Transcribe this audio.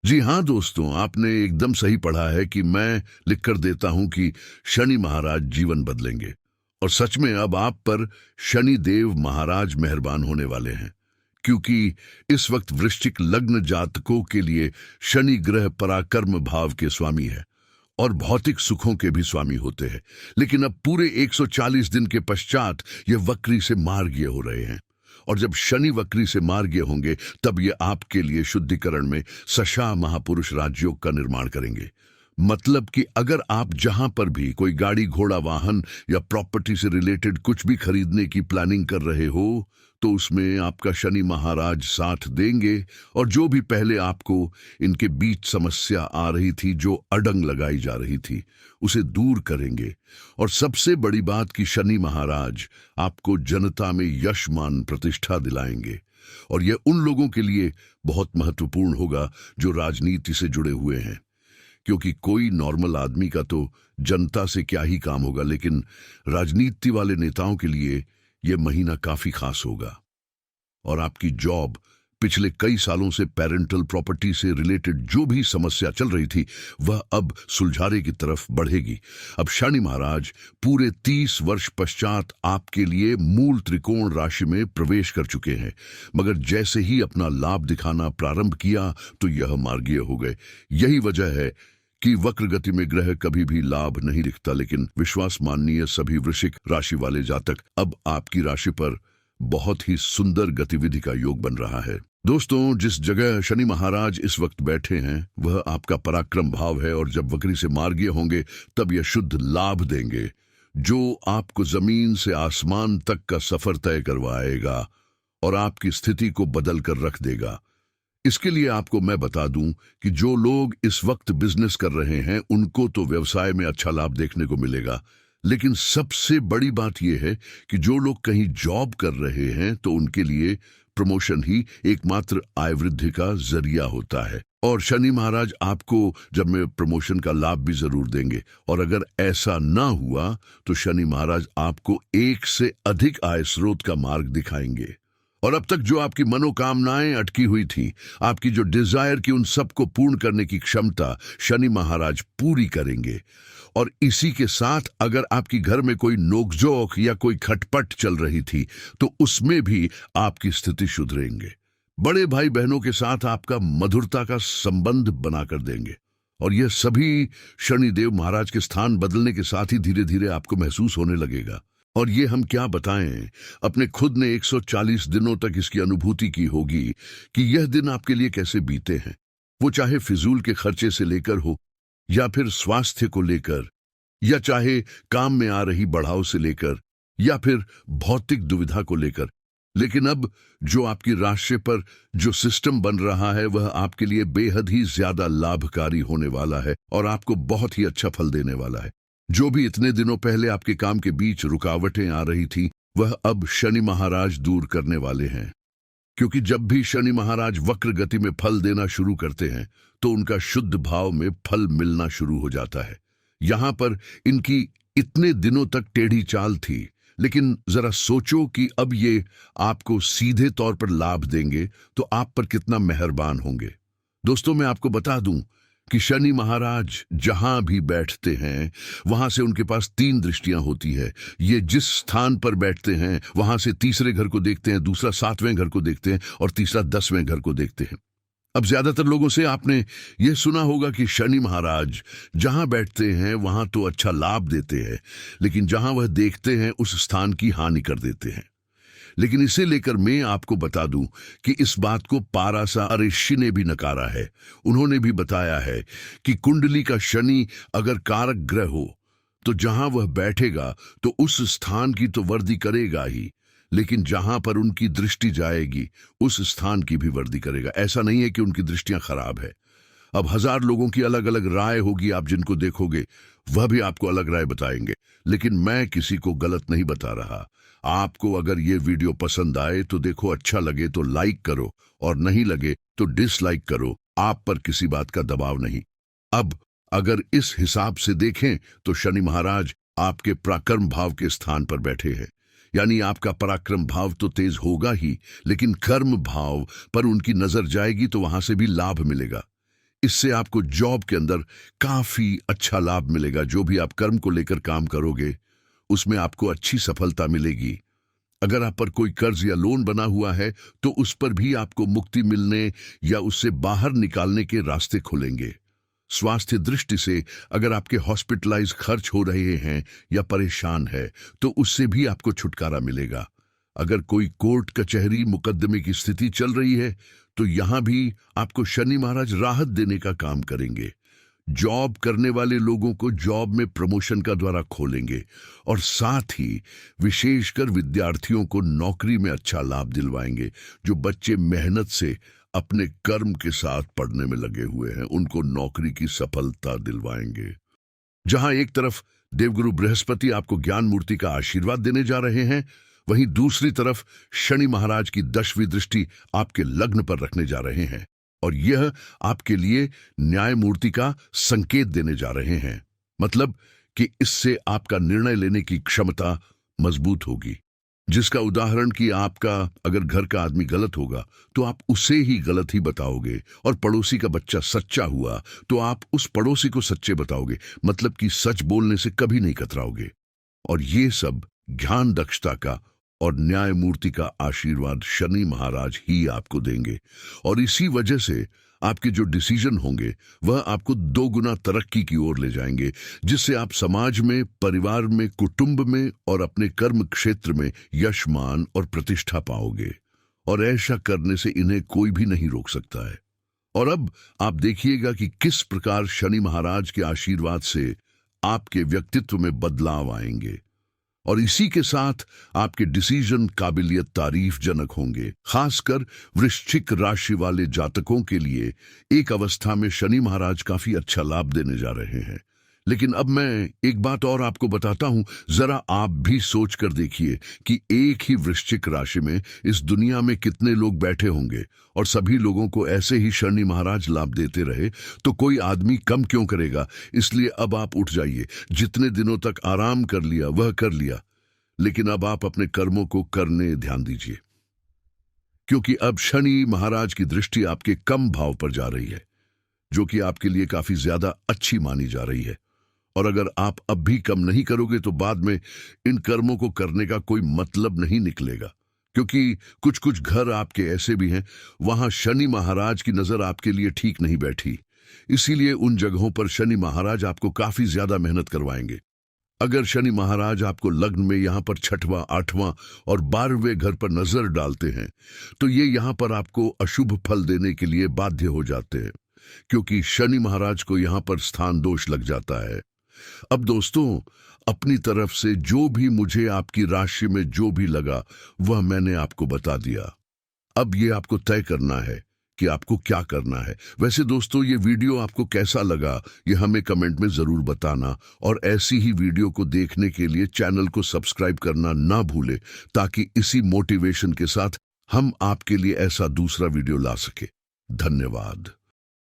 जी हाँ दोस्तों, आपने एकदम सही पढ़ा है कि मैं लिख कर देता हूं कि शनि महाराज जीवन बदलेंगे। और सच में अब आप पर शनि देव महाराज मेहरबान होने वाले हैं, क्योंकि इस वक्त वृश्चिक लग्न जातकों के लिए शनि ग्रह पराक्रम भाव के स्वामी है और भौतिक सुखों के भी स्वामी होते हैं। लेकिन अब पूरे 140 दिन के पश्चात ये वक्री से मार्गीय हो रहे हैं। और जब शनि वक्री से मार्गीय होंगे तब ये आपके लिए शुद्धिकरण में सशा महापुरुष राजयोग का निर्माण करेंगे। मतलब कि अगर आप जहां पर भी कोई गाड़ी घोड़ा वाहन या प्रॉपर्टी से रिलेटेड कुछ भी खरीदने की प्लानिंग कर रहे हो तो उसमें आपका शनि महाराज साथ देंगे। और जो भी पहले आपको इनके बीच समस्या आ रही थी, जो अड़ंग लगाई जा रही थी, उसे दूर करेंगे। और सबसे बड़ी बात कि शनि महाराज आपको जनता में यश मान प्रतिष्ठा दिलाएंगे। और यह उन लोगों के लिए बहुत महत्वपूर्ण होगा जो राजनीति से जुड़े हुए हैं, क्योंकि कोई नॉर्मल आदमी का तो जनता से क्या ही काम होगा, लेकिन राजनीति वाले नेताओं के लिए यह महीना काफी खास होगा। और आपकी जॉब, पिछले कई सालों से पेरेंटल प्रॉपर्टी से रिलेटेड जो भी समस्या चल रही थी, वह अब सुलझाने की तरफ बढ़ेगी। अब शनि महाराज पूरे 30 वर्ष पश्चात आपके लिए मूल त्रिकोण राशि में प्रवेश कर चुके हैं, मगर जैसे ही अपना लाभ दिखाना प्रारंभ किया तो यह मार्गीय हो गए। यही वजह है कि वक्र गति में ग्रह कभी भी लाभ नहीं दिखता, लेकिन विश्वास माननीय सभी वृश्चिक राशि वाले जातक, अब आपकी राशि पर बहुत ही सुंदर गतिविधि का योग बन रहा है। दोस्तों, जिस जगह शनि महाराज इस वक्त बैठे हैं वह आपका पराक्रम भाव है, और जब वक्री से मार्गीय होंगे तब यह शुद्ध लाभ देंगे, जो आपको जमीन से आसमान तक का सफर तय करवाएगा और आपकी स्थिति को बदल कर रख देगा। इसके लिए आपको मैं बता दूं कि जो लोग इस वक्त बिजनेस कर रहे हैं उनको तो व्यवसाय में अच्छा लाभ देखने को मिलेगा, लेकिन सबसे बड़ी बात यह है कि जो लोग कहीं जॉब कर रहे हैं तो उनके लिए प्रमोशन ही एकमात्र आय वृद्धि का जरिया होता है। और शनि महाराज आपको जब में प्रमोशन का लाभ भी जरूर देंगे, और अगर ऐसा ना हुआ तो शनि महाराज आपको एक से अधिक आय स्रोत का मार्ग दिखाएंगे। और अब तक जो आपकी मनोकामनाएं अटकी हुई थी, आपकी जो डिजायर की, उन सबको पूर्ण करने की क्षमता शनि महाराज पूरी करेंगे। और इसी के साथ अगर आपकी घर में कोई नोकझोंक या कोई खटपट चल रही थी तो उसमें भी आपकी स्थिति सुधरेंगे। बड़े भाई बहनों के साथ आपका मधुरता का संबंध बनाकर देंगे। और यह सभी शनिदेव महाराज के स्थान बदलने के साथ ही धीरे धीरे आपको महसूस होने लगेगा। और ये हम क्या बताएं, अपने खुद ने 140 दिनों तक इसकी अनुभूति की होगी कि यह दिन आपके लिए कैसे बीते हैं। वो चाहे फिजूल के खर्चे से लेकर हो, या फिर स्वास्थ्य को लेकर, या चाहे काम में आ रही बढ़ाव से लेकर, या फिर भौतिक दुविधा को लेकर। लेकिन अब जो आपकी राशि पर जो सिस्टम बन रहा है वह आपके लिए बेहद ही ज्यादा लाभकारी होने वाला है और आपको बहुत ही अच्छा फल देने वाला है। जो भी इतने दिनों पहले आपके काम के बीच रुकावटें आ रही थी वह अब शनि महाराज दूर करने वाले हैं, क्योंकि जब भी शनि महाराज वक्र गति में फल देना शुरू करते हैं तो उनका शुद्ध भाव में फल मिलना शुरू हो जाता है। यहां पर इनकी इतने दिनों तक टेढ़ी चाल थी, लेकिन जरा सोचो कि अब ये आपको सीधे तौर पर लाभ देंगे तो आप पर कितना मेहरबान होंगे। दोस्तों, मैं आपको बता दूं कि शनि महाराज जहां भी बैठते हैं वहां से उनके पास 3 दृष्टियां होती है। ये जिस स्थान पर बैठते हैं वहां से तीसरे घर को देखते हैं, दूसरा 7वें घर को देखते हैं और तीसरा 10वें घर को देखते हैं। अब ज्यादातर लोगों से आपने यह सुना होगा कि शनि महाराज जहां बैठते हैं वहां तो अच्छा लाभ देते हैं, लेकिन जहां वह देखते हैं उस स्थान की हानि कर देते हैं। लेकिन इसे लेकर मैं आपको बता दूं कि इस बात को पारासा ऋषि ने भी नकारा है। उन्होंने भी बताया है कि कुंडली का शनि अगर कारक ग्रह हो तो जहां वह बैठेगा तो उस स्थान की तो वर्दी करेगा ही, लेकिन जहां पर उनकी दृष्टि जाएगी उस स्थान की भी वर्दी करेगा। ऐसा नहीं है कि उनकी दृष्टियां खराब है। अब 1000 लोगों की अलग अलग राय होगी, आप जिनको देखोगे वह भी आपको अलग राय बताएंगे, लेकिन मैं किसी को गलत नहीं बता रहा। आपको अगर ये वीडियो पसंद आए तो देखो, अच्छा लगे तो लाइक करो और नहीं लगे तो डिसलाइक करो। आप पर किसी बात का दबाव नहीं। अब अगर इस हिसाब से देखें तो शनि महाराज आपके पराक्रम भाव के स्थान पर बैठे हैं, यानी आपका पराक्रम भाव तो तेज होगा ही, लेकिन कर्म भाव पर उनकी नजर जाएगी तो वहां से भी लाभ मिलेगा। इससे आपको जॉब के अंदर काफी अच्छा लाभ मिलेगा। जो भी आप कर्म को लेकर काम करोगे उसमें आपको अच्छी सफलता मिलेगी। अगर आप पर कोई कर्ज या लोन बना हुआ है तो उस पर भी आपको मुक्ति मिलने या उससे बाहर निकालने के रास्ते खुलेंगे। स्वास्थ्य दृष्टि से अगर आपके हॉस्पिटलाइज खर्च हो रहे हैं या परेशान है तो उससे भी आपको छुटकारा मिलेगा। अगर कोई कोर्ट कचहरी मुकदमे की स्थिति चल रही है तो यहां भी आपको शनि महाराज राहत देने का काम करेंगे। जॉब करने वाले लोगों को जॉब में प्रमोशन का द्वारा खोलेंगे और साथ ही विशेषकर विद्यार्थियों को नौकरी में अच्छा लाभ दिलवाएंगे। जो बच्चे मेहनत से अपने कर्म के साथ पढ़ने में लगे हुए हैं उनको नौकरी की सफलता दिलवाएंगे। जहां एक तरफ देवगुरु बृहस्पति आपको ज्ञान मूर्ति का आशीर्वाद देने जा रहे हैं, वहीं दूसरी तरफ शनि महाराज की 10वीं दृष्टि आपके लग्न पर रखने जा रहे हैं और यह आपके लिए न्याय मूर्ति का संकेत देने जा रहे हैं। मतलब कि इससे आपका निर्णय लेने की क्षमता मजबूत होगी। जिसका उदाहरण कि आपका अगर घर का आदमी गलत होगा तो आप उसे ही गलत ही बताओगे और पड़ोसी का बच्चा सच्चा हुआ तो आप उस पड़ोसी को सच्चे बताओगे। मतलब कि सच बोलने से कभी नहीं कतराओगे। और ये सब ज्ञान दक्षता का और न्याय मूर्ति का आशीर्वाद शनि महाराज ही आपको देंगे और इसी वजह से आपके जो डिसीजन होंगे वह आपको 2 गुना तरक्की की ओर ले जाएंगे, जिससे आप समाज में, परिवार में, कुटुंब में और अपने कर्म क्षेत्र में यश, मान और प्रतिष्ठा पाओगे। और ऐसा करने से इन्हें कोई भी नहीं रोक सकता है। और अब आप देखिएगा कि किस प्रकार शनि महाराज के आशीर्वाद से आपके व्यक्तित्व में बदलाव आएंगे और इसी के साथ आपके डिसीजन काबिलियत तारीफ जनक होंगे। खासकर वृश्चिक राशि वाले जातकों के लिए एक अवस्था में शनि महाराज काफी अच्छा लाभ देने जा रहे हैं। लेकिन अब मैं एक बात और आपको बताता हूं, जरा आप भी सोच कर देखिए कि एक ही वृश्चिक राशि में इस दुनिया में कितने लोग बैठे होंगे और सभी लोगों को ऐसे ही शनि महाराज लाभ देते रहे तो कोई आदमी कम क्यों करेगा। इसलिए अब आप उठ जाइए। जितने दिनों तक आराम कर लिया वह कर लिया, लेकिन अब आप अपने कर्मों को करने ध्यान दीजिए, क्योंकि अब शनि महाराज की दृष्टि आपके कम भाव पर जा रही है, जो कि आपके लिए काफी ज्यादा अच्छी मानी जा रही है। और अगर आप अब भी कम नहीं करोगे तो बाद में इन कर्मों को करने का कोई मतलब नहीं निकलेगा, क्योंकि कुछ कुछ घर आपके ऐसे भी हैं वहां शनि महाराज की नजर आपके लिए ठीक नहीं बैठी। इसीलिए उन जगहों पर शनि महाराज आपको काफी ज्यादा मेहनत करवाएंगे। अगर शनि महाराज आपको लग्न में यहां पर 6वां, 8वां और 12वें घर पर नजर डालते हैं तो ये यहां पर आपको अशुभ फल देने के लिए बाध्य हो जाते हैं, क्योंकि शनि महाराज को यहां पर स्थान दोष लग जाता है। अब दोस्तों, अपनी तरफ से जो भी मुझे आपकी राशि में जो भी लगा वह मैंने आपको बता दिया। अब ये आपको तय करना है कि आपको क्या करना है। वैसे दोस्तों, ये वीडियो आपको कैसा लगा ये हमें कमेंट में जरूर बताना और ऐसी ही वीडियो को देखने के लिए चैनल को सब्सक्राइब करना ना भूले, ताकि इसी मोटिवेशन के साथ हम आपके लिए ऐसा दूसरा वीडियो ला सके। धन्यवाद।